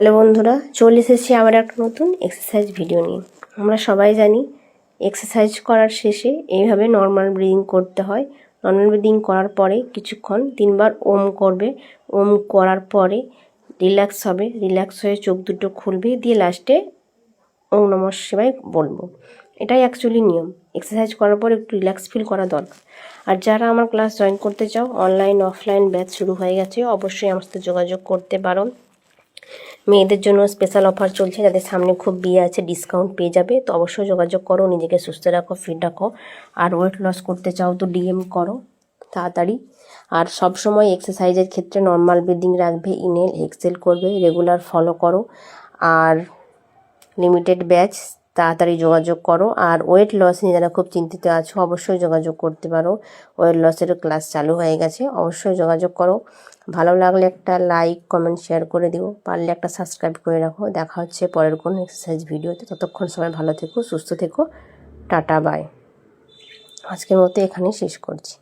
Hello বন্ধুরা, চলে এসেছি আবার একটা নতুন এক্সারসাইজ ভিডিও নিয়ে। আমরা সবাই জানি এক্সারসাইজ করার শেষে এইভাবে নর্মাল ব্রিদিং করতে হয়। নর্মাল ব্রিদিং করার পরে কিছুক্ষণ 3বার ওম করবে। ওম করার পরে রিল্যাক্স হবে, রিল্যাক্স হয়ে চোখ দুটো খুলবে, দিয়ে লাস্টে ওম নমঃ শিবায় বলবো। এটাই অ্যাকচুয়ালি নিয়ম। এক্সারসাইজ করার পর একটু রিল্যাক্স ফিল করা দরকার। আর যারা আমার ক্লাস জয়েন করতে চাও, অনলাইন অফলাইন ব্যাচ শুরু হয়ে গেছে, অবশ্যই আমার সাথে যোগাযোগ করতে পারো। মেয়েদের জন্য স্পেশাল অফার চলছে, যাদের সামনে খুব বিয়ে আছে ডিসকাউন্ট পেয়ে যাবে। তো অবশ্যই যোগাযোগ করো, নিজেকে সুস্থ রাখো, ফিট রাখো। আর ওয়েট লস করতে চাও তো ডিএম করো তাড়াতাড়ি। আর সব সময় এক্সারসাইজের ক্ষেত্রে নর্মাল ব্রিদিং রাখবে, ইনহেল এক্সেল করবে, রেগুলার ফলো করো। আর লিমিটেড ব্যাচ তাড়াতাড়ি যোগাযোগ করো। আর ওয়েট লস নিয়ে যারা খুব চিন্তিত আছো, অবশ্যই যোগাযোগ করতে পারো। ওয়েট লসেরও ক্লাস চালু হয়ে গেছে, অবশ্যই যোগাযোগ করো। ভালো লাগলে একটা লাইক কমেন্ট শেয়ার করে দিও, পারলে একটা সাবস্ক্রাইব করে রাখো। দেখা হচ্ছে পরের কোনো এক্সারসাইজ ভিডিওতে। ততক্ষণ সবাই ভালো থেকো, সুস্থ থেকো। Tata bye. আজকের মতো এখানেই শেষ করছি।